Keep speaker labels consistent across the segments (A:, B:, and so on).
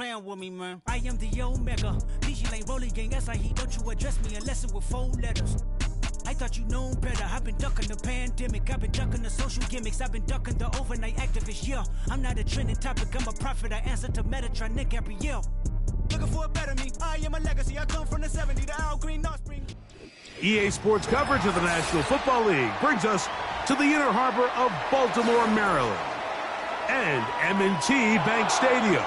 A: playing with me, man. I am the Omega. DJ Lane rolling gang SIE. Don't you address me unless it with 4 letters. I thought you known better. I've been ducking the pandemic. I've been ducking the social gimmicks. I've been ducking the overnight activists. Yeah, I'm not a trending topic. I'm a prophet. I answer to Metatron, Nick Gabrielle. Looking for a better me. I am a legacy. I come from the 70s, the Al Green offspring.
B: EA Sports coverage of the National Football League brings us to the inner harbor of Baltimore, Maryland, and M&T Bank Stadium.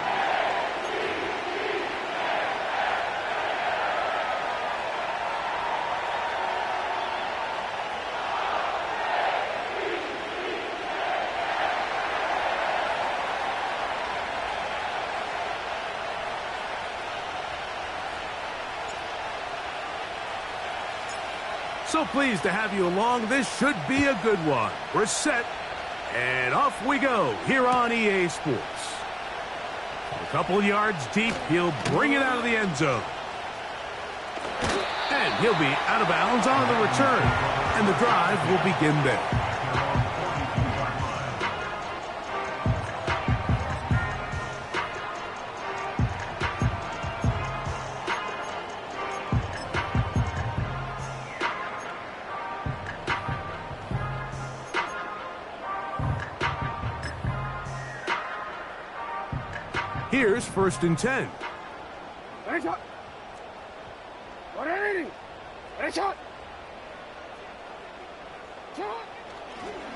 B: So pleased to have you along. This should be a good one. We're set, and off we go here on EA Sports. A couple yards deep, he'll bring it out of the end zone. And he'll be out of bounds on the return, and the drive will begin there. Here's 1st and 10.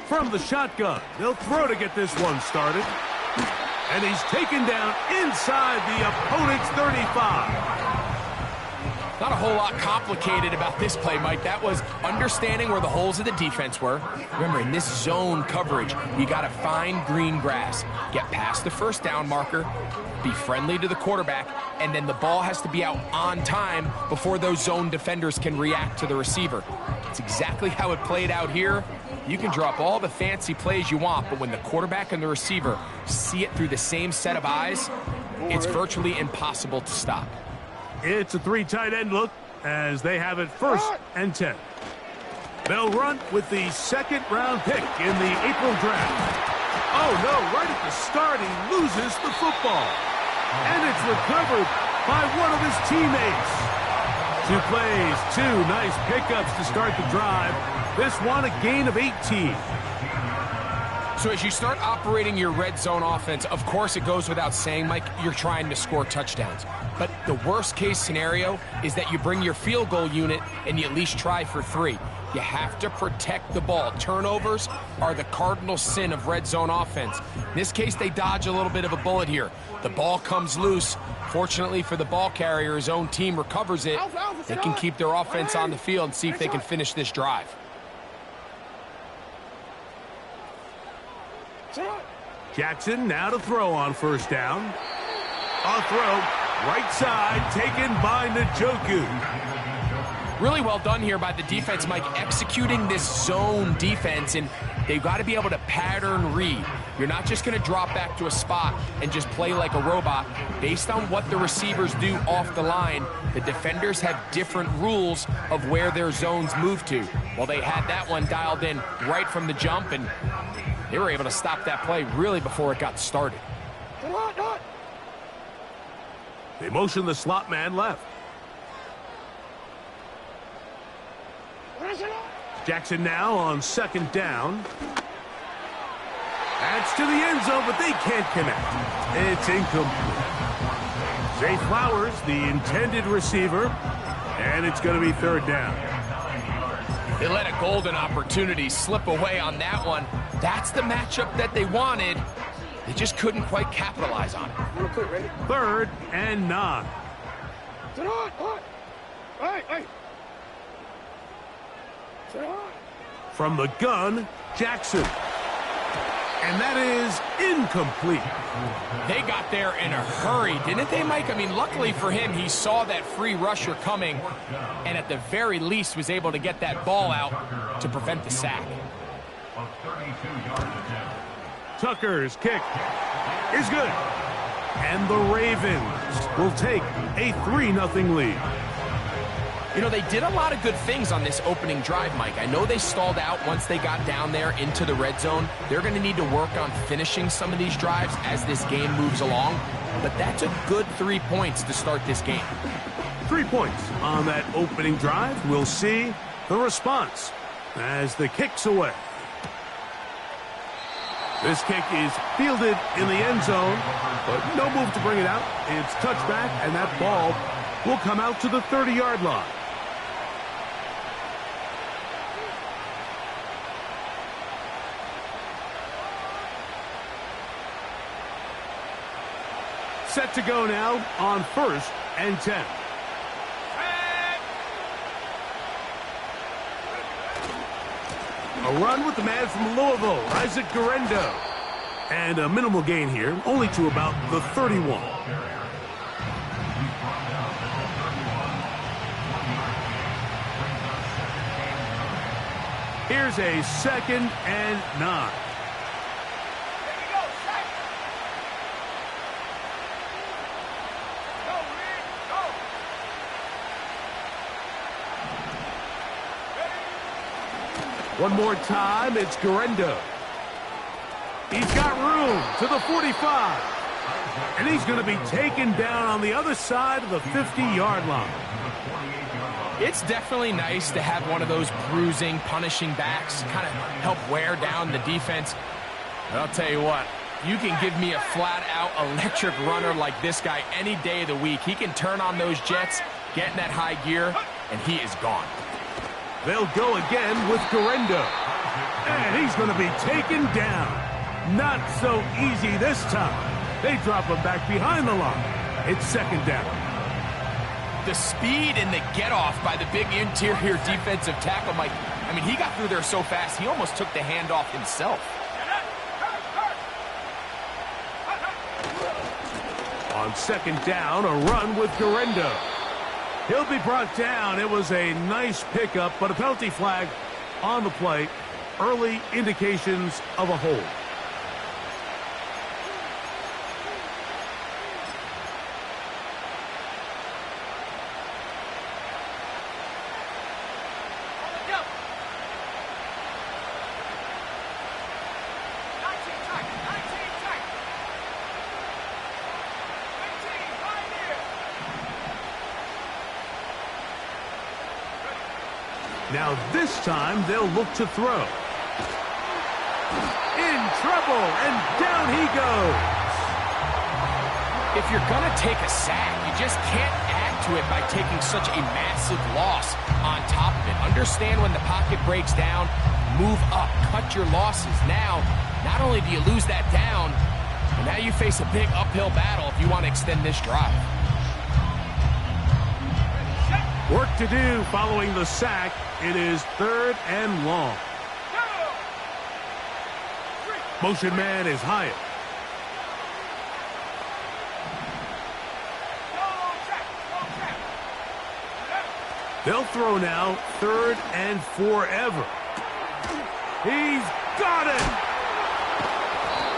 B: From the shotgun, they'll throw to get this one started. And he's taken down inside the opponent's 35.
C: Not a whole lot complicated about this play, Mike. That was understanding where the holes of the defense were. Remember, in this zone coverage, you got to find green grass. Get past the 1st down marker, be friendly to the quarterback, and then the ball has to be out on time before those zone defenders can react to the receiver. It's exactly how it played out here. You can drop all the fancy plays you want, but when the quarterback and the receiver see it through the same set of eyes, it's virtually impossible to stop.
B: It's a 3 tight end look as they have it 1st and 10. They'll run with the 2nd round pick in the April draft. Oh no, right at the start he loses the football. And it's recovered by one of his teammates. 2 plays, 2 nice pickups to start the drive. This one a gain of 18.
C: So as you start operating your red zone offense, of course it goes without saying, Mike, you're trying to score touchdowns. But the worst case scenario is that you bring your field goal unit and you at least try for 3. You have to protect the ball. Turnovers are the cardinal sin of red zone offense. In this case, they dodge a little bit of a bullet here. The ball comes loose. Fortunately for the ball carrier, his own team recovers it. They can keep their offense on the field and see if they can finish this drive.
B: Jackson now to throw on 1st down. A throw, right side, taken by Njoku.
C: Really well done here by the defense, Mike, executing this zone defense, and they've got to be able to pattern read. You're not just going to drop back to a spot and just play like a robot. Based on what the receivers do off the line, the defenders have different rules of where their zones move to. Well, they had that one dialed in right from the jump, and they were able to stop that play really before it got started.
B: They motion the slot man left. Jackson now on 2nd down. That's to the end zone, but they can't connect. It's incomplete. Zay Flowers, the intended receiver, and it's going to be 3rd down.
C: They let a golden opportunity slip away on that one. That's the matchup that they wanted. They just couldn't quite capitalize on it.
B: 3rd and 9. From the gun, Jackson. And that is incomplete.
C: They got there in a hurry, didn't they, Mike? I mean, luckily for him, he saw that free rusher coming and at the very least was able to get that ball out to prevent the sack.
B: Tucker's kick is good. And the Ravens will take a 3-0 lead.
C: You know, they did a lot of good things on this opening drive, Mike. I know they stalled out once they got down there into the red zone. They're going to need to work on finishing some of these drives as this game moves along. But that's a good 3 points to start this game.
B: 3 points on that opening drive. We'll see the response as the kick's away. This kick is fielded in the end zone, but no move to bring it out. It's touchback, and that ball will come out to the 30-yard line. Set to go now on 1st and 10. A run with the man from Louisville, Isaac Guerendo. And a minimal gain here, only to about the 31. Here's a 2nd and 9. One more time, it's Guerendo. He's got room to the 45. And he's going to be taken down on the other side of the 50-yard line.
C: It's definitely nice to have one of those bruising, punishing backs, kind of help wear down the defense. But I'll tell you what, you can give me a flat-out electric runner like this guy any day of the week. He can turn on those jets, get in that high gear, and he is gone.
B: They'll go again with Guerendo. And he's going to be taken down. Not so easy this time. They drop him back behind the line. It's 2nd down.
C: The speed and the get-off by the big interior defensive tackle, Mike. I mean, he got through there so fast, he almost took the handoff himself.
B: On 2nd down, a run with Guerendo. He'll be brought down. It was a nice pickup, but a penalty flag on the play. Early indications of a hold. Now this time they'll look to throw. In trouble, and down he goes.
C: If you're going to take a sack, you just can't add to it by taking such a massive loss on top of it. Understand when the pocket breaks down, move up, cut your losses. Now, not only do you lose that down, but now you face a big uphill battle if you want to extend this drive.
B: Work to do following the sack. It is 3rd and long. Motion man is Hyatt. They'll throw now 3rd and forever. He's got it!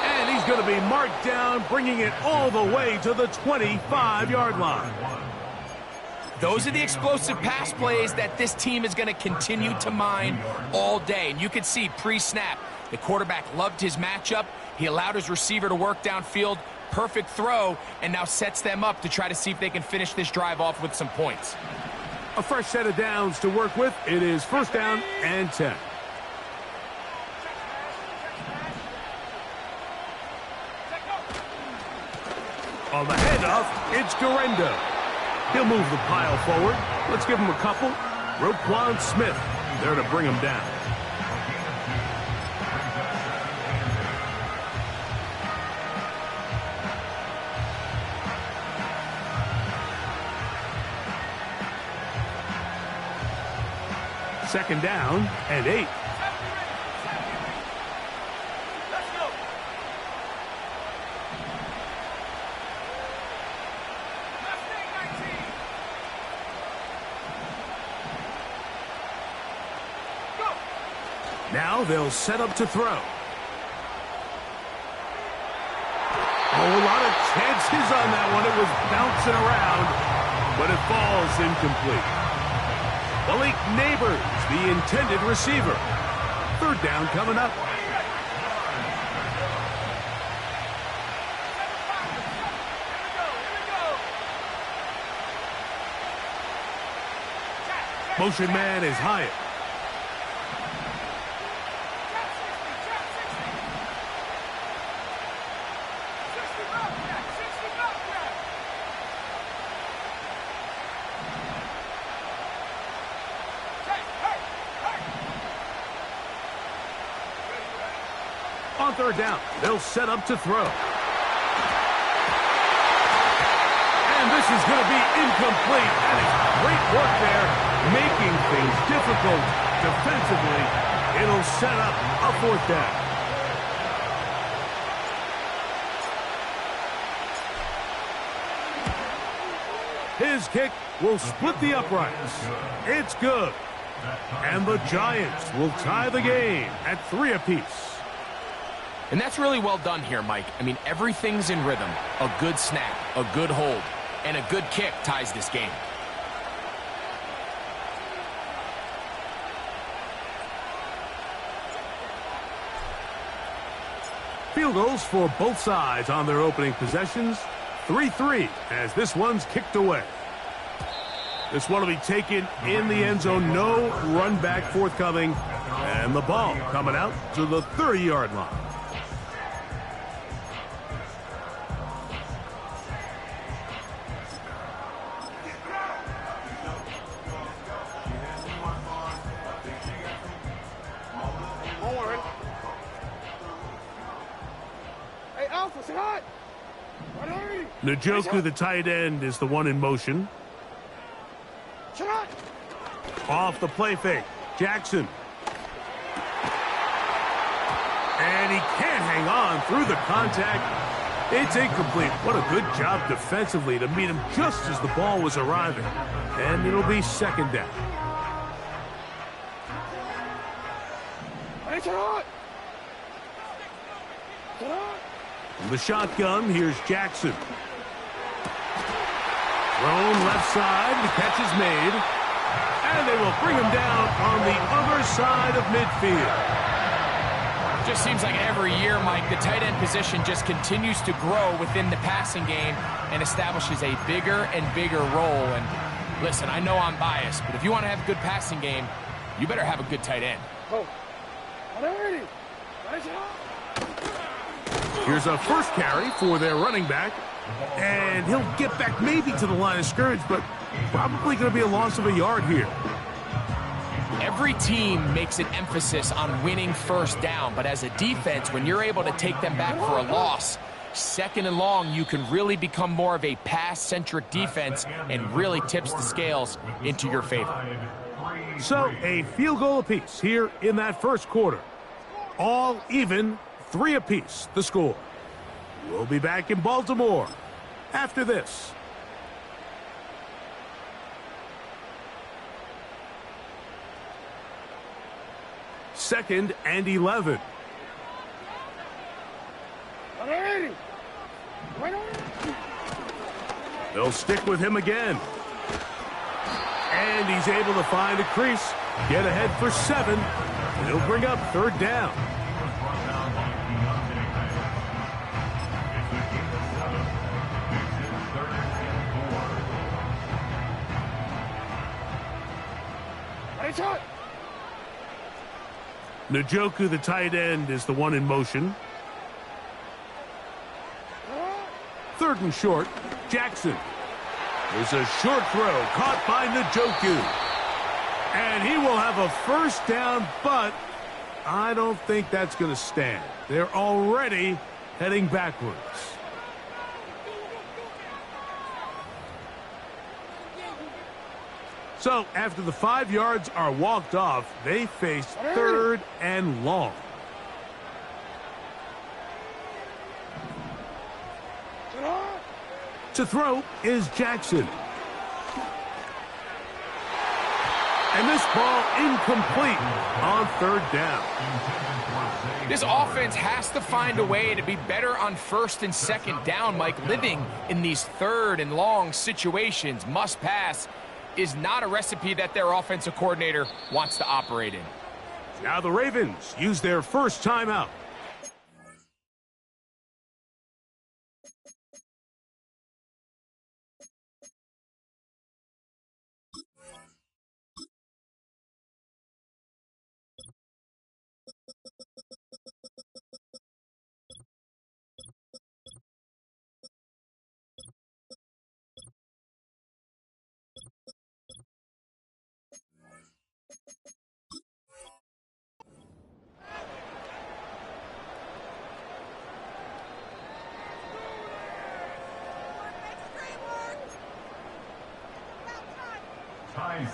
B: And he's going to be marked down, bringing it all the way to the 25-yard line.
C: Those are the explosive pass plays that this team is going to continue to mine all day. And you can see pre-snap, the quarterback loved his matchup. He allowed his receiver to work downfield. Perfect throw, and now sets them up to try to see if they can finish this drive off with some points.
B: A fresh set of downs to work with. It is 1st down and 10. On the handoff, it's Guerendo. He'll move the pile forward. Let's give him a couple. Roquan Smith there to bring him down. Second down and 8. Now they'll set up to throw. A whole lot of chances on that one. It was bouncing around, but it falls incomplete. Malik Neighbors, the intended receiver. Third down coming up. Motion man is Hyatt. On third down, they'll set up to throw. And this is going to be incomplete. And it's great work there, making things difficult defensively. It'll set up a fourth down. His kick will split the uprights. It's good. And the Giants will tie the game at 3 apiece.
C: And that's really well done here, Mike. I mean, everything's in rhythm. A good snap, a good hold, and a good kick ties this game.
B: Field goals for both sides on their opening possessions. 3-3 as this one's kicked away. This one will be taken in the end zone. No run back forthcoming. And the ball coming out to the 30-yard line. Njoku, the tight end, is the one in motion. Off the play fake. Jackson. And he can't hang on through the contact. It's incomplete. What a good job defensively to meet him just as the ball was arriving. And it'll be second down. From the shotgun, here's Jackson. Thrown left side, the catch is made. And they will bring him down on the other side of midfield.
C: Just seems like every year, Mike, the tight end position just continues to grow within the passing game and establishes a bigger and bigger role. And listen, I know I'm biased, but if you want to have a good passing game, you better have a good tight end.
B: Here's a first carry for their running back. And he'll get back maybe to the line of scrimmage, but probably going to be a loss of a yard here.
C: Every team makes an emphasis on winning first down, but as a defense, when you're able to take them back for a loss, second and long, you can really become more of a pass-centric defense and really tips the scales into your favor.
B: So a field goal apiece here in that first quarter. All even, 3 apiece, the score. We'll be back in Baltimore after this. Second and 11. They'll stick with him again. And he's able to find a crease, get ahead for 7. And he'll bring up third down. Njoku, the tight end, is the one in motion. Third and short, Jackson. There's a short throw caught by Njoku. And he will have a first down, but I don't think that's going to stand. They're already heading backwards. So, after the 5 yards are walked off, they face third and long. To throw is Jackson. And this ball incomplete on third down.
C: This offense has to find a way to be better on first and second down, Mike. Living in these third and long situations, must pass. is not a recipe that their offensive coordinator wants to operate in.
B: Now the Ravens use their first timeout.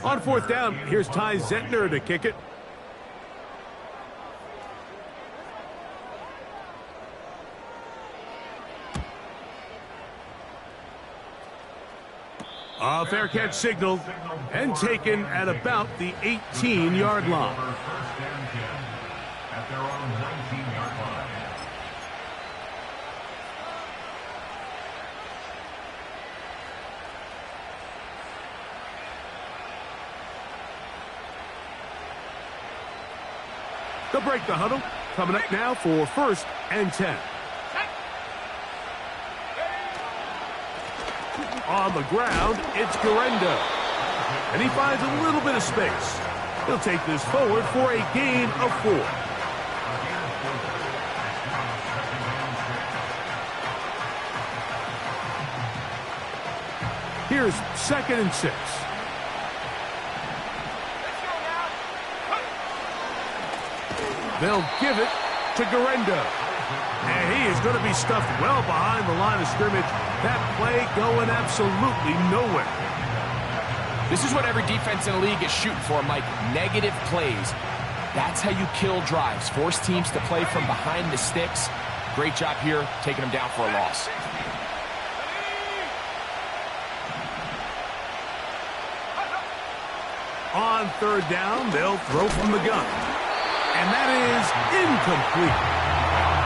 B: On fourth down, here's Ty Zentner to kick it. A fair catch signaled and taken at about the 18-yard line. At their own 19-yard line. They'll break the huddle. Coming up now for 1st and 10. On the ground, it's Guerendo. And he finds a little bit of space. He'll take this forward for a gain of 4. Here's 2nd and 6. They'll give it to Guerendo. And he is going to be stuffed well behind the line of scrimmage. That play going absolutely nowhere.
C: This is what every defense in the league is shooting for, Mike. Negative plays. That's how you kill drives. Force teams to play from behind the sticks. Great job here, taking them down for a loss.
B: On 3rd down, they'll throw from the gun. And that is incomplete.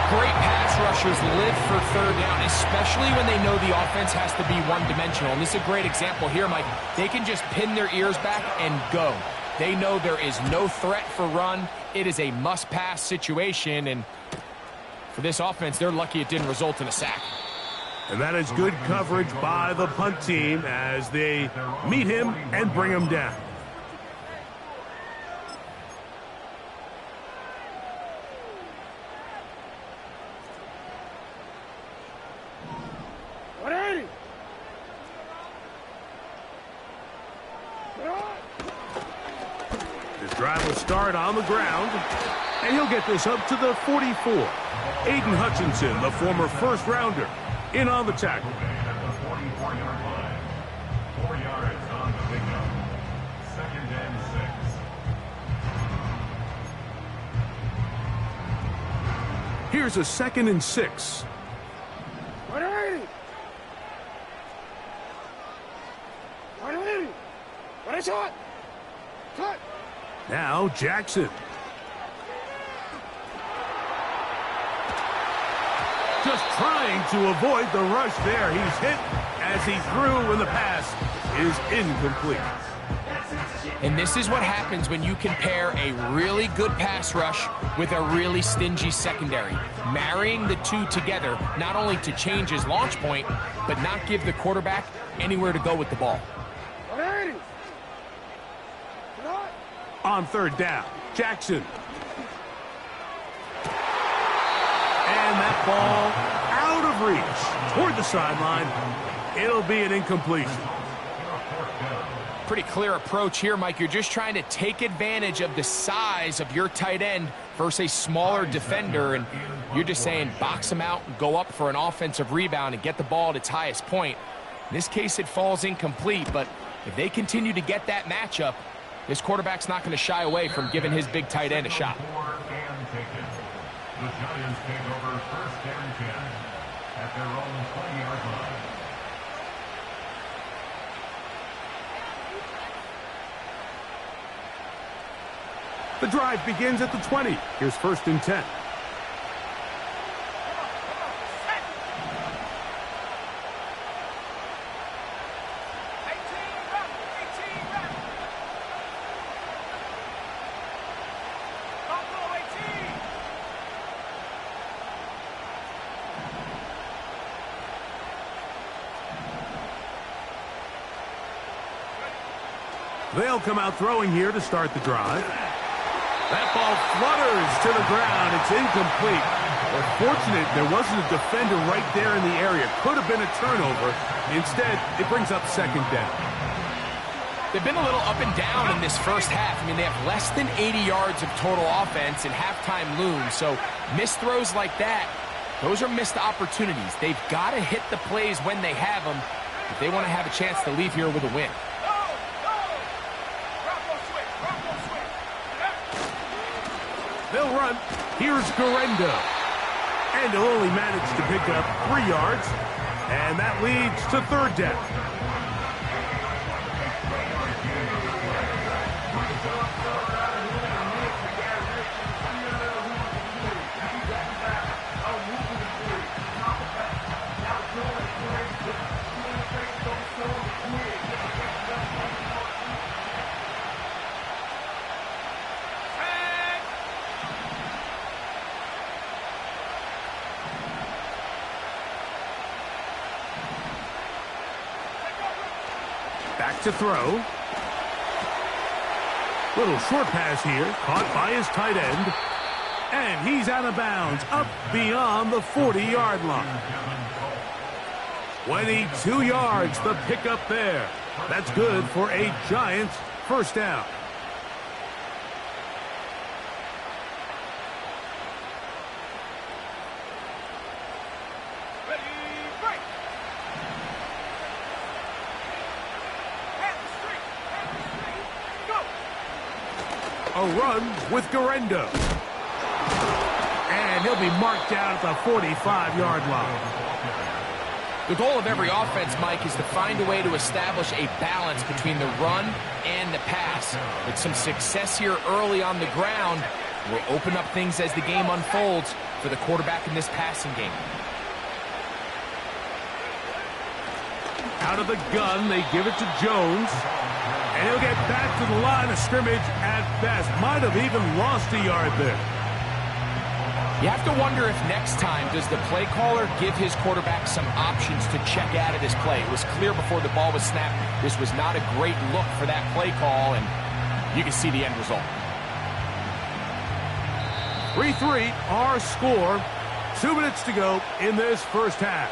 C: Great pass rushers live for 3rd down, especially when they know the offense has to be one-dimensional. And this is a great example here, Mike. They can just pin their ears back and go. They know there is no threat for run. It is a must-pass situation. And for this offense, they're lucky it didn't result in a sack.
B: And that is good coverage by the punt team as they meet him and bring him down. Drive will start on the ground, and he'll get this up to the 44. Aiden Hutchinson, the former first-rounder, in on the tackle.
D: At the 44-yard line, 4 yards on the pickup. 2nd and 6.
B: Here's a 2nd and 6. Now Jackson. Just trying to avoid the rush there. He's hit as he threw, and the pass is incomplete.
C: And this is what happens when you compare a really good pass rush with a really stingy secondary. Marrying the two together, not only to change his launch point, but not give the quarterback anywhere to go with the ball.
B: On 3rd down, Jackson. And that ball out of reach toward the sideline. It'll be an incompletion.
C: Pretty clear approach here, Mike. You're just trying to take advantage of the size of your tight end versus a smaller defender, and you're just saying box him out and go up for an offensive rebound and get the ball at its highest point. In this case, it falls incomplete, but if they continue to get that matchup, this quarterback's not going to shy away from giving his big tight end a shot.
D: The Giants take over 1st and 10 at their own 20-yard line.
B: The drive begins at the 20. Here's 1st and 10. They'll come out throwing here to start the drive. That ball flutters to the ground. It's incomplete. But fortunate there wasn't a defender right there in the area. Could have been a turnover. Instead, it brings up second down.
C: They've been a little up and down in this first half. I mean, they have less than 80 yards of total offense and halftime looms. So missed throws like that, those are missed opportunities. They've got to hit the plays when they have them if they want to have a chance to leave here with a win.
B: They'll run. Here's Guerrero. And he'll only manage to pick up 3 yards. And that leads to third down. Back to throw. Little short pass here, caught by his tight end. And he's out of bounds, up beyond the 40-yard line. 22 yards, the pickup there. That's good for a Giants first down. A run with Guerrero. And he'll be marked down at the 45-yard line.
C: The goal of every offense, Mike, is to find a way to establish a balance between the run and the pass. With some success here early on the ground, will open up things as the game unfolds for the quarterback in this passing game.
B: Out of the gun, they give it to Jones. And he'll get back to the line of scrimmage at best. Might have even lost a yard there.
C: You have to wonder if next time does the play caller give his quarterback some options to check out of this play. It was clear before the ball was snapped this was not a great look for that play call, and you can see the end result.
B: 3-3, our score. 2 minutes to go in this first half.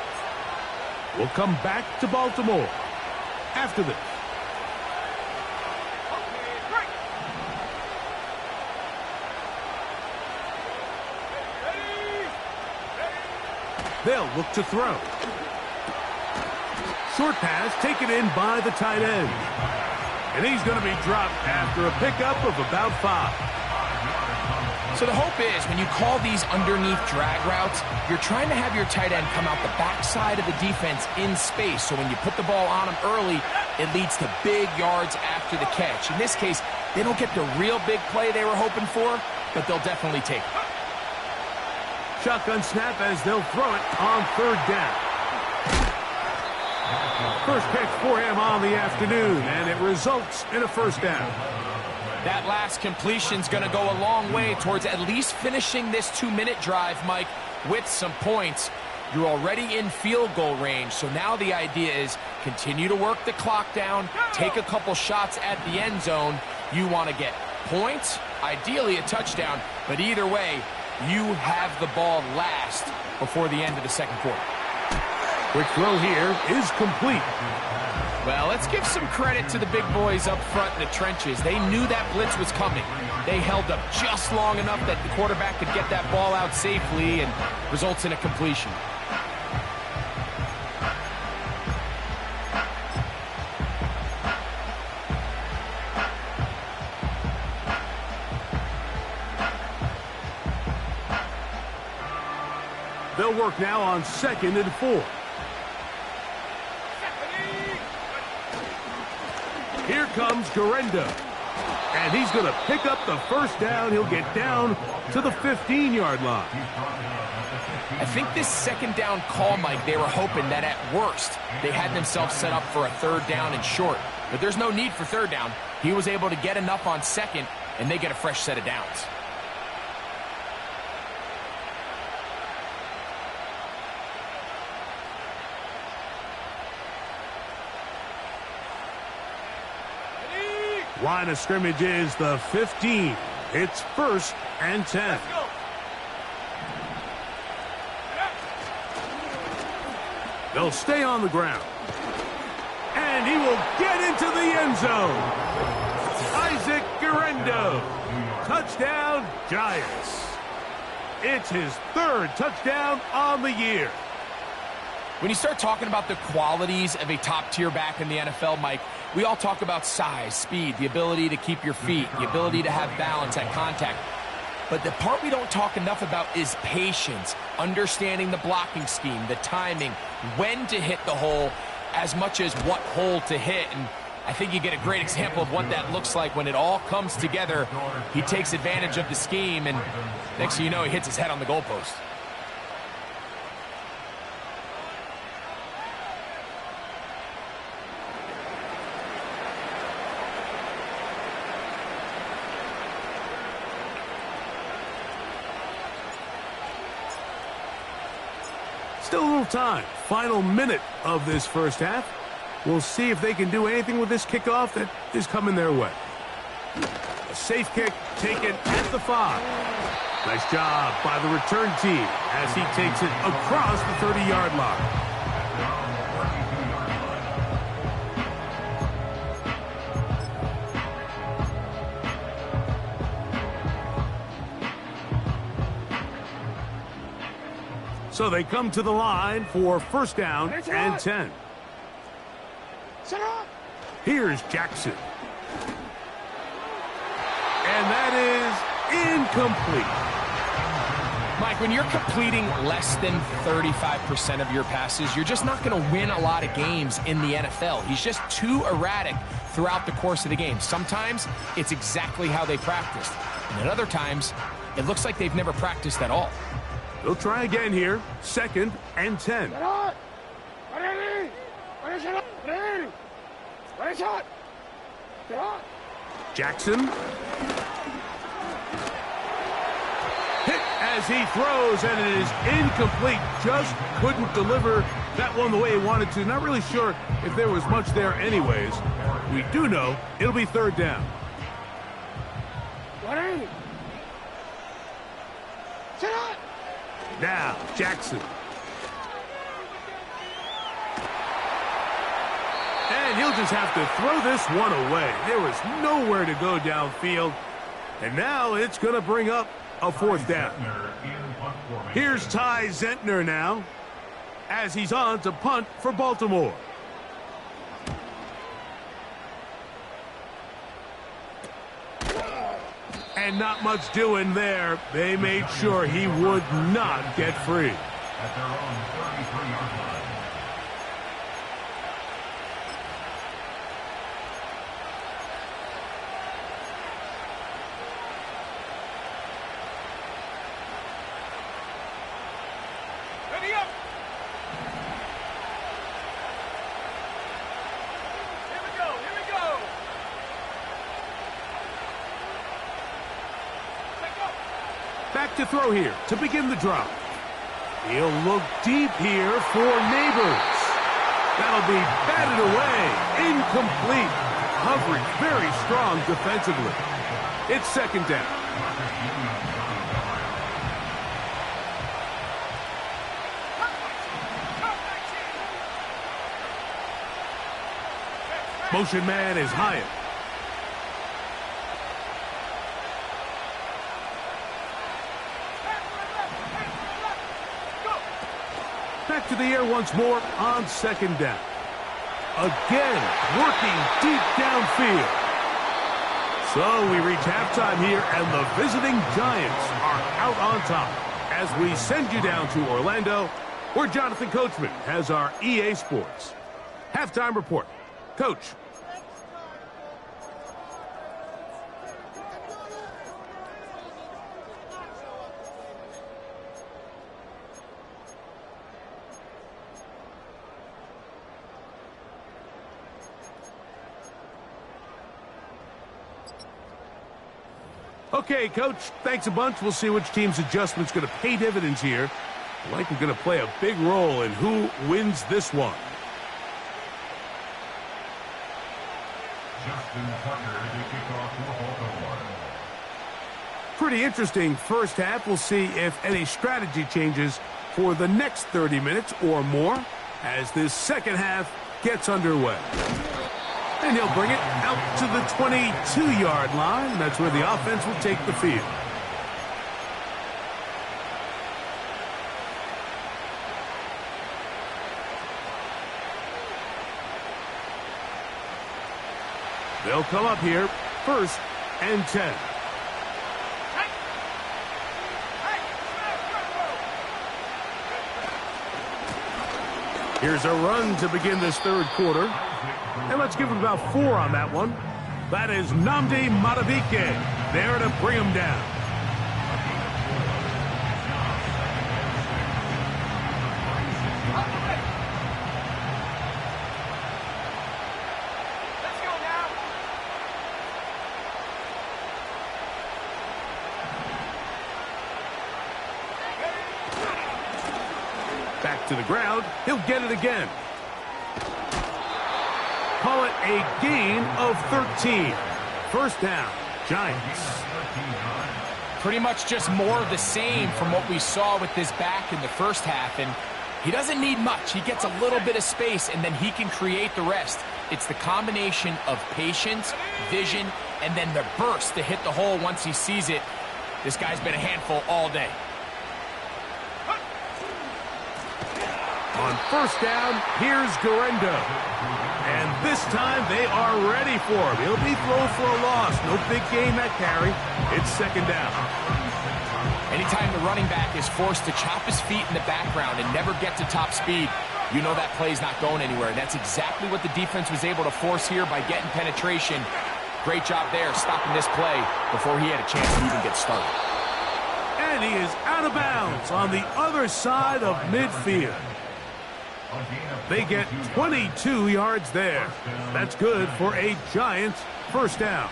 B: We'll come back to Baltimore after this. They'll look to throw. Short pass taken in by the tight end. And he's going to be dropped after a pickup of about 5.
C: So the hope is when you call these underneath drag routes, you're trying to have your tight end come out the backside of the defense in space. So when you put the ball on him early, it leads to big yards after the catch. In this case, they don't get the real big play they were hoping for, but they'll definitely take it.
B: Shotgun snap as they'll throw it on third down. First pitch for him on the afternoon, and it results in a first down.
C: That last completion's going to go a long way towards at least finishing this 2-minute drive, Mike, with some points. You're already in field goal range, so now the idea is continue to work the clock down, take a couple shots at the end zone. You want to get points, ideally a touchdown, but either way, you have the ball last before the end of the second quarter.
B: Quick throw here is complete.
C: Well, let's give some credit to the big boys up front in the trenches. They knew that blitz was coming. They held up just long enough that the quarterback could get that ball out safely and results in a completion.
B: They'll work now on 2nd and 4. Here comes Guerrero. And he's going to pick up the first down. He'll get down to the 15-yard line.
C: I think this second down call, Mike, they were hoping that at worst they had themselves set up for a third down and short. But there's no need for third down. He was able to get enough on second, and they get a fresh set of downs.
B: Line of scrimmage is the 15. It's 1st and 10. They'll stay on the ground. And he will get into the end zone. Isaac Guerendo. Touchdown, Giants. It's his 3rd touchdown on the year.
C: When you start talking about the qualities of a top-tier back in the NFL, Mike, we all talk about size, speed, the ability to keep your feet, the ability to have balance at contact. But the part we don't talk enough about is patience, understanding the blocking scheme, the timing, when to hit the hole, as much as what hole to hit. And I think you get a great example of what that looks like when it all comes together. He takes advantage of the scheme, and next thing you know, he hits his head on the goalpost.
B: Still a little time. Final minute of this first half. We'll see if they can do anything with this kickoff that is coming their way. A safe kick taken at the 5. Nice job by the return team as he takes it across the 30-yard line. So they come to the line for 1st down and 10. Here's Jackson. And that is incomplete.
C: Mike, when you're completing less than 35% of your passes, you're just not going to win a lot of games in the NFL. He's just too erratic throughout the course of the game. Sometimes it's exactly how they practiced. And at other times, it looks like they've never practiced at all.
B: They'll try again here. 2nd and 10. Jackson. Hit as he throws, and it is incomplete. Just couldn't deliver that one the way he wanted to. Not really sure if there was much there anyways. We do know it'll be 3rd down. Now, Jackson. And he'll just have to throw this one away. There was nowhere to go downfield. And now it's going to bring up a 4th down. Here's Ty Zentner now as he's on to punt for Baltimore. And not much doing there. They made sure he would not get free.
D: At their own 33-yard line.
C: Ready up! Here we go, here we go!
B: Back to throw here to begin the drive. He'll look deep here for Neighbors. That'll be batted away. Incomplete. Coverage very strong defensively. It's 2nd down. Motion man is Hyatt. Back to the air once more on 2nd down. Again, working deep downfield. So we reach halftime here, and the visiting Giants are out on top as we send you down to Orlando, where Jonathan Coachman has our EA Sports halftime report. Coach. Okay, Coach, thanks a bunch. We'll see which team's adjustment's going to pay dividends here. Likely going to play a big role in who wins this one.
D: Justin Tucker to kick off for Baltimore.
B: Pretty interesting first half. We'll see if any strategy changes for the next 30 minutes or more as this second half gets underway. And he'll bring it out to the 22-yard line. That's where the offense will take the field. They'll come up here, 1st and 10. Here's a run to begin this third quarter. And let's give him about 4 on that one. That is Nnamdi Madubuike there to bring him down. Back to the ground. He'll get it again. Call it a gain of 13. First down, Giants.
C: Pretty much just more of the same from what we saw with this back in the first half. And he doesn't need much. He gets a little bit of space, and then he can create the rest. It's the combination of patience, vision, and then the burst to hit the hole once he sees it. This guy's been a handful all day.
B: On first down, here's Guerendo. And this time they are ready for him. He'll be thrown for a loss. No big gain that carry. It's second down.
C: Anytime the running back is forced to chop his feet in the background and never get to top speed, you know that play's not going anywhere. And that's exactly what the defense was able to force here by getting penetration. Great job there stopping this play before he had a chance to even get started.
B: And he is out of bounds on the other side of midfield. They get 22 yards there. That's good for a Giants first down.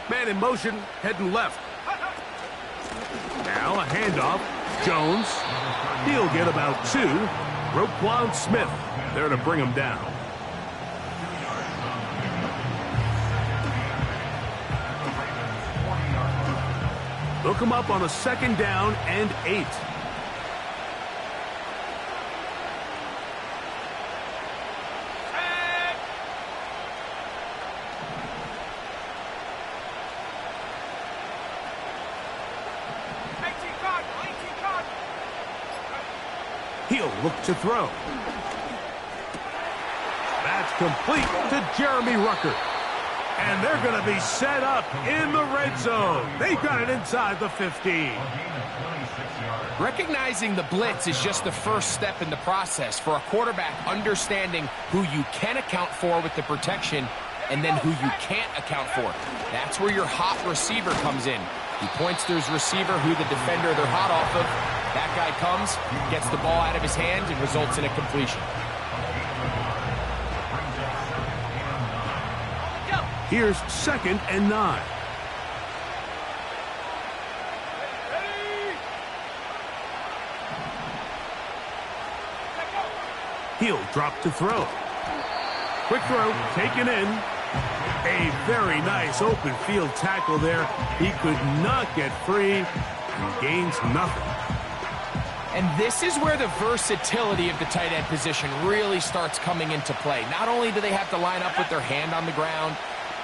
B: Man in motion, heading left. Now a handoff. Jones. He'll get about 2. Roquan Smith there to bring him down. They'll come up on a second down and 8. He'll look to throw. That's complete to Jeremy Ruckert. And they're going to be set up in the red zone. They've got it inside the 15.
C: Recognizing the blitz is just the first step in the process for a quarterback understanding who you can account for with the protection and then who you can't account for. That's where your hot receiver comes in. He points to his receiver who the defender they're hot off of. That guy comes, gets the ball out of his hand, and results in a completion.
B: Here's second and 9. He'll drop to throw. Quick throw, taken in. A very nice open field tackle there. He could not get free and gains nothing.
C: And this is where the versatility of the tight end position really starts coming into play. Not only do they have to line up with their hand on the ground,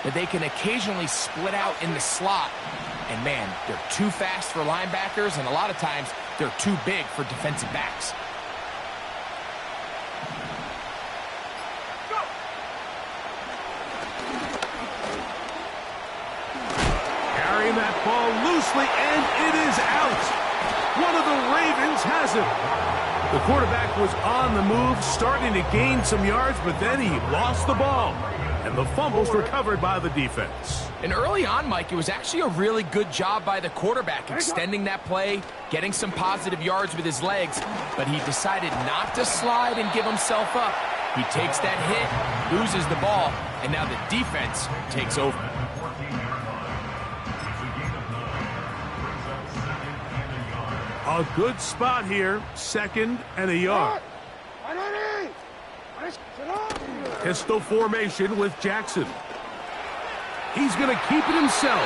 C: but they can occasionally split out in the slot. And man, they're too fast for linebackers, and a lot of times they're too big for defensive backs.
B: Carrying that ball loosely, and it is out. One of the Ravens has it. The quarterback was on the move, starting to gain some yards, but then he lost the ball. And the fumble's recovered by the defense.
C: And early on, Mike, it was actually a really good job by the quarterback, extending that play, getting some positive yards with his legs, but he decided not to slide and give himself up. He takes that hit, loses the ball, and now the defense takes over.
B: A good spot here, 2nd and a yard. Pistol formation with Jackson. He's going to keep it himself.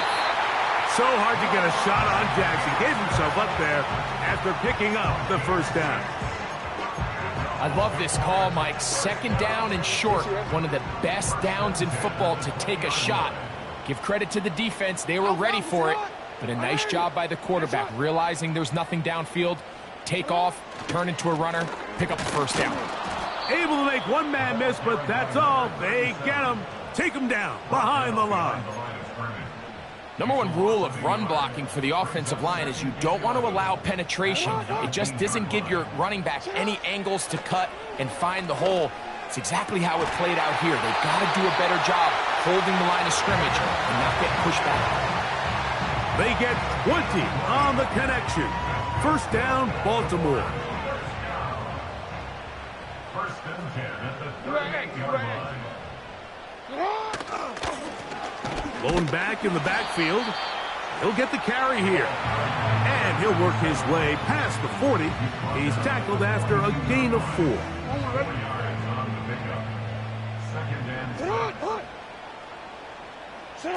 B: So hard to get a shot on Jackson. Gave himself up there after picking up the first down.
C: I love this call, Mike. 2nd down and short. One of the best downs in football to take a shot. Give credit to the defense. They were ready for it. But a nice job by the quarterback, realizing there's nothing downfield. Take off, turn into a runner, pick up the first down.
B: Able to make one man miss, but that's all. They get him. Take him down behind the line.
C: Number one rule of run blocking for the offensive line is you don't want to allow penetration. It just doesn't give your running back any angles to cut and find the hole. It's exactly how it played out here. They've got to do a better job holding the line of scrimmage and not get pushed back.
B: They get 20 on the connection. First down, Baltimore.
D: First and 10 at the 38-yard line.
B: Blown back in the backfield. He'll get the carry here. And he'll work his way past the 40. He's tackled after a gain of 4.
D: 4 yards on the pickup. 2nd and 6.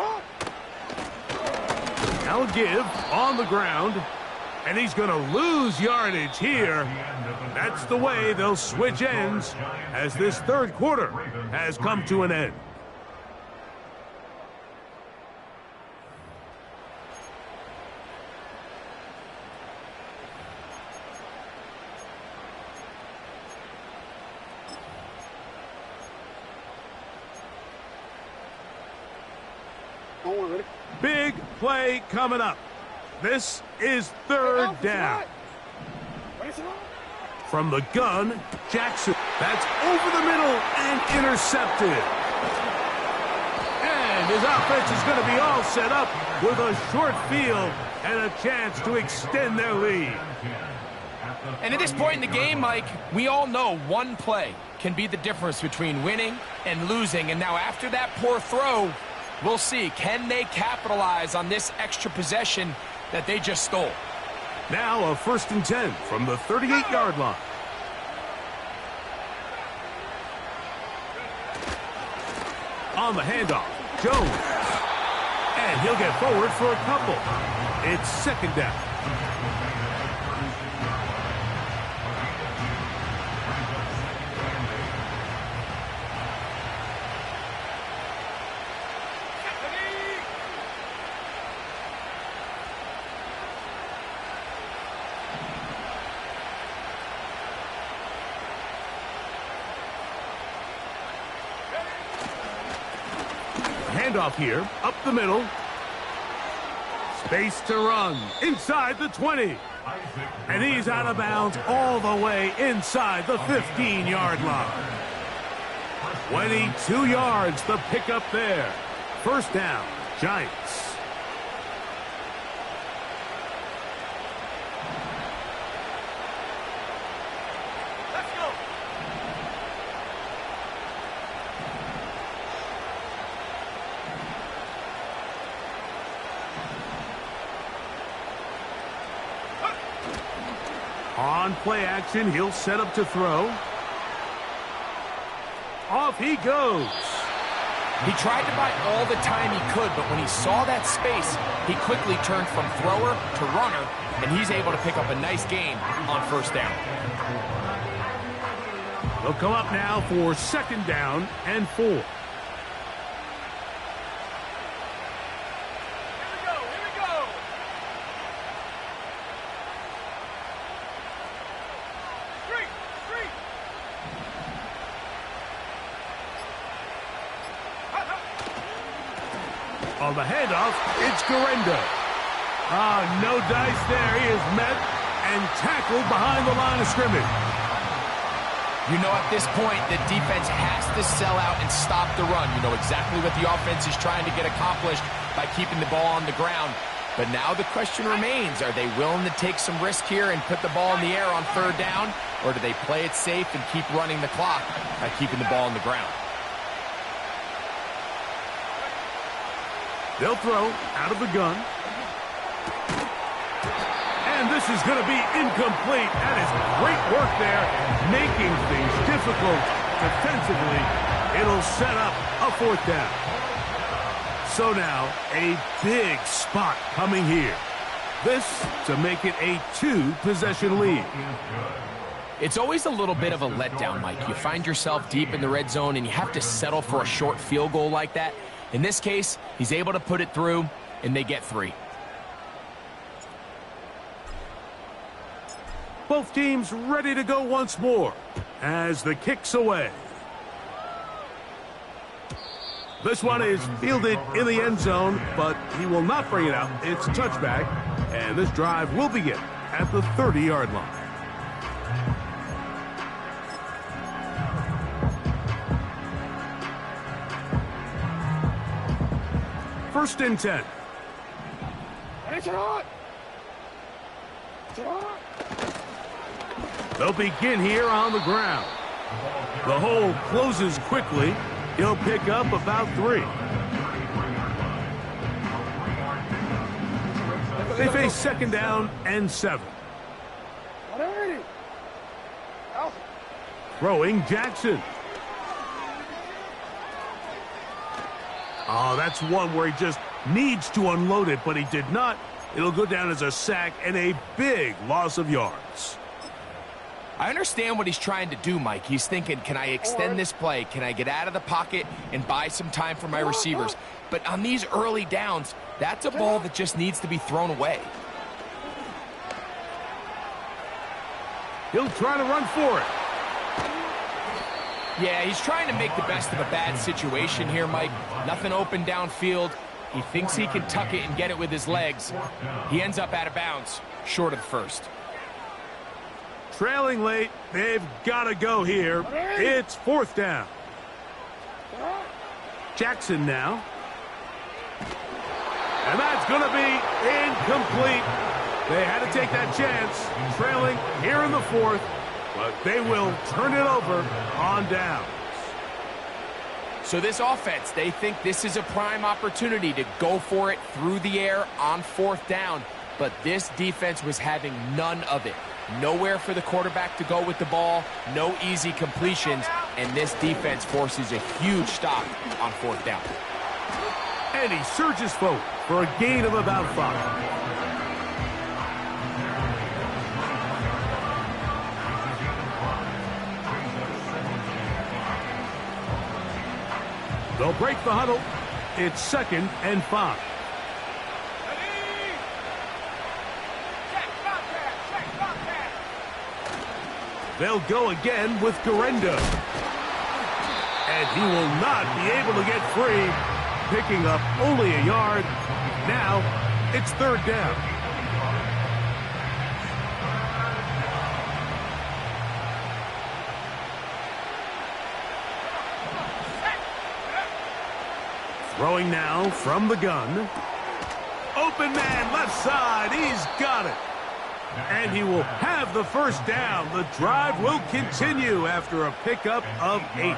B: Now give on the ground. And he's going to lose yardage here. That's the way they'll switch ends as this third quarter has come to an end. Big play coming up. This is 3rd down. From the gun, Jackson. That's over the middle and intercepted. And his offense is going to be all set up with a short field and a chance to extend their lead.
C: And at this point in the game, Mike, we all know one play can be the difference between winning and losing. And now after that poor throw, we'll see, can they capitalize on this extra possession that they just stole?
B: Now a 1st and 10 from the 38-yard line. On the handoff, Jones. And he'll get forward for a couple. It's 2nd down. Handoff here, up the middle. Space to run, inside the 20. And he's out of bounds all the way inside the 15-yard line. 22 yards, the pickup there. First down, Giants. On play action, he'll set up to throw. Off he goes.
C: He tried to buy all the time he could, but when he saw that space, he quickly turned from thrower to runner, and he's able to pick up a nice gain on first down.
B: They'll come up now for 2nd down and 4. On the handoff, it's Guerendo. No dice there. He is met and tackled behind the line of scrimmage.
C: You know, at this point, the defense has to sell out and stop the run. You know exactly what the offense is trying to get accomplished by keeping the ball on the ground. But now the question remains, are they willing to take some risk here and put the ball in the air on 3rd down? Or do they play it safe and keep running the clock by keeping the ball on the ground?
B: They'll throw out of the gun. And This is going to be incomplete. That is great work there, making things difficult defensively. It'll set up a 4th down. So now, a big spot coming here. This to make it a 2-possession lead.
C: It's always a little bit of a letdown, Mike. You find yourself deep in the red zone, and you have to settle for a short field goal like that. In this case, he's able to put it through, and they get 3.
B: Both teams ready to go once more as the kick's away. This one is fielded in the end zone, but he will not bring it out. It's a touchback, and this drive will begin at the 30-yard line. First and 10. They'll begin here on the ground. The hole closes quickly. He'll pick up about 3. They face 2nd down and 7. Throwing Jackson. Oh, that's one where he just needs to unload it, but he did not. It'll go down as a sack and a big loss of yards.
C: I understand what he's trying to do, Mike. He's thinking, can I extend this play? Can I get out of the pocket and buy some time for my receivers? But on these early downs, that's a ball that just needs to be thrown away.
B: He'll try to run for it.
C: Yeah, he's trying to make the best of a bad situation here, Mike. Nothing open downfield. He thinks he can tuck it and get it with his legs. He ends up out of bounds, short of the 1st.
B: Trailing late, they've got to go here. It's 4th down. Jackson now. And that's going to be incomplete. They had to take that chance, trailing here in the 4th, but they will turn it over on downs.
C: So this offense, they think this is a prime opportunity to go for it through the air on 4th down, but this defense was having none of it. Nowhere for the quarterback to go with the ball, no easy completions, and this defense forces a huge stop on 4th down.
B: And he surges forward for a gain of about 5. They'll break the huddle. It's 2nd and 5. They'll go again with Guerendo. And he will not be able to get free, picking up only a yard. Now it's 3rd down. Throwing now from the gun. Open man, left side. He's got it. And he will have the 1st down. The drive will continue after a pickup of 8.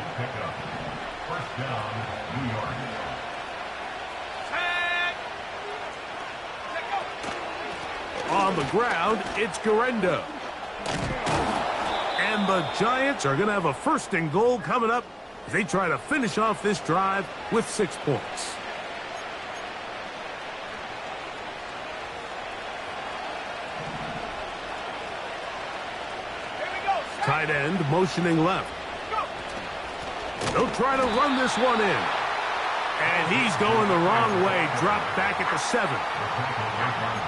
D: First down, New York.
B: On the ground, it's Guerendo. And the Giants are going to have a 1st and goal coming up as they try to finish off this drive with 6 points. Tight end motioning left. They'll try to run this one in. And he's going the wrong way. Dropped back at the 7.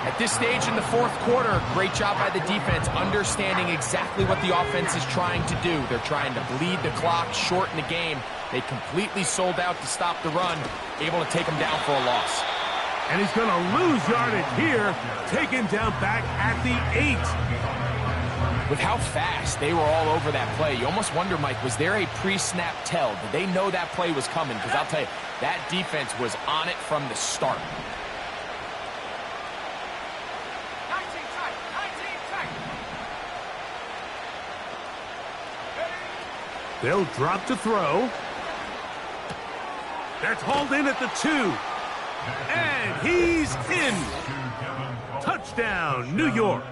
C: At this stage in the 4th quarter, great job by the defense understanding exactly what the offense is trying to do. They're trying to bleed the clock, shorten the game. They completely sold out to stop the run, able to take them down for a loss.
B: And he's going to lose yardage here, taken down back at the 8.
C: With how fast they were all over that play, you almost wonder, Mike, was there a pre-snap tell? Did they know that play was coming? Because I'll tell you, that defense was on it from the start.
B: They'll drop to throw. That's hauled in at the 2. And he's in. Touchdown, New York.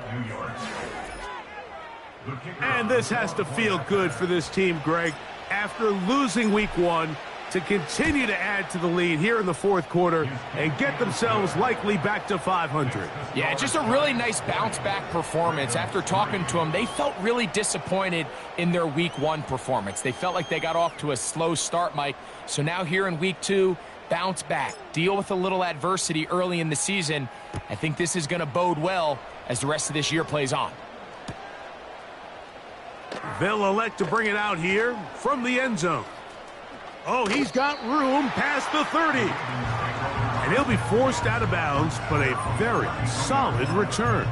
B: And this has to feel good for this team, Greg. After losing week 1, to continue to add to the lead here in the fourth quarter and get themselves likely back to 500.
C: Yeah, just a really nice bounce-back performance. After talking to them, they felt really disappointed in their week 1 performance. They felt like they got off to a slow start, Mike. So now here in week 2, bounce back, deal with a little adversity early in the season. I think this is going to bode well as the rest of this year plays on.
B: They'll elect to bring it out here from the end zone. Oh, he's got room past the 30. And he'll be forced out of bounds, but a very solid return.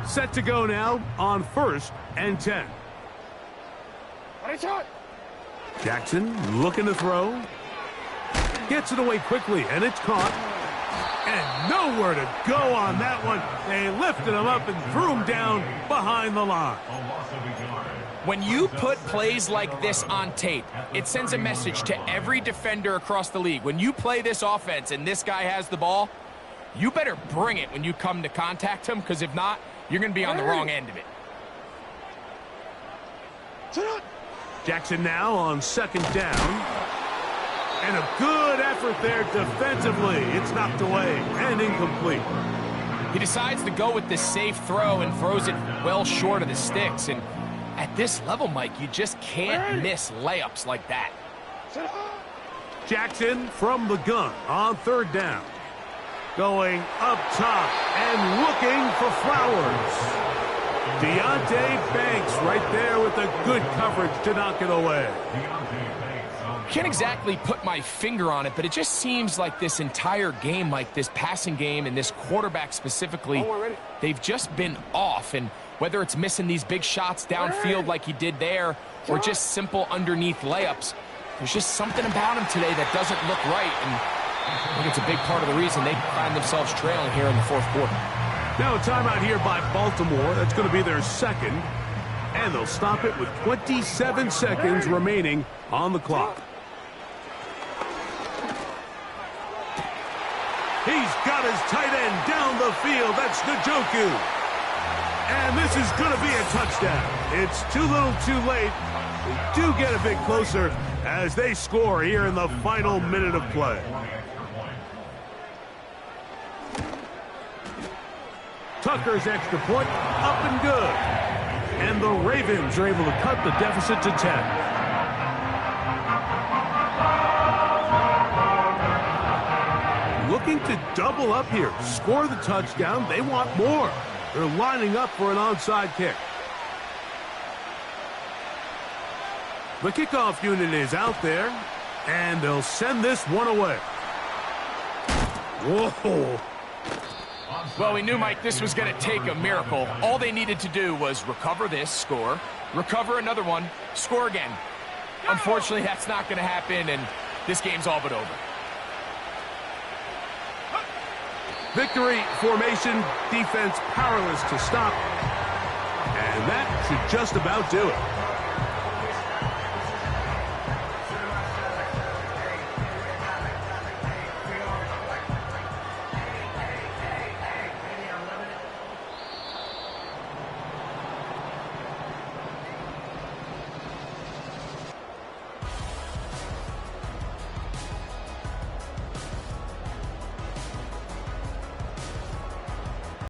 B: Set to go now on 1st and 10. Jackson looking to throw. Gets it away quickly, and it's caught. And nowhere to go on that one. They lifted him up and threw him down behind the line.
C: When you put plays like this on tape, it sends a message to every defender across the league. When you play this offense and this guy has the ball, you better bring it when you come to contact him, because if not, you're going to be on the wrong end of it.
B: Jackson now on 2nd down. And a good effort there defensively. It's knocked away and incomplete.
C: He decides to go with the safe throw and throws it well short of the sticks. And at this level, Mike, you just can't miss layups like that.
B: Jackson from the gun on 3rd down. Going up top and looking for Flowers. Deonte Banks right there with the good coverage to knock it away.
C: Can't exactly put my finger on it, but it just seems like this entire game, like this passing game and this quarterback specifically, they've just been off. And whether it's missing these big shots downfield like he did there or just simple underneath layups, there's just something about him today that doesn't look right. And I think it's a big part of the reason they find themselves trailing here in the fourth quarter.
B: Now a timeout here by Baltimore. That's going to be their second. And they'll stop it with 27 seconds remaining on the clock. He's got his tight end down the field. That's Njoku. And this is going to be a touchdown. It's too little too late. They do get a bit closer as they score here in the final minute of play. Tucker's extra point up and good. And the Ravens are able to cut the deficit to 10. Looking to double up here, score the touchdown. They want more. They're lining up for an onside kick. The kickoff unit is out there, and they'll send this one away. Whoa.
C: Well, we knew, Mike, this was going to take a miracle. All they needed to do was recover this, score, recover another one, score again. Unfortunately, that's not going to happen, and this game's all but over.
B: Victory formation, defense powerless to stop. And that should just about do it.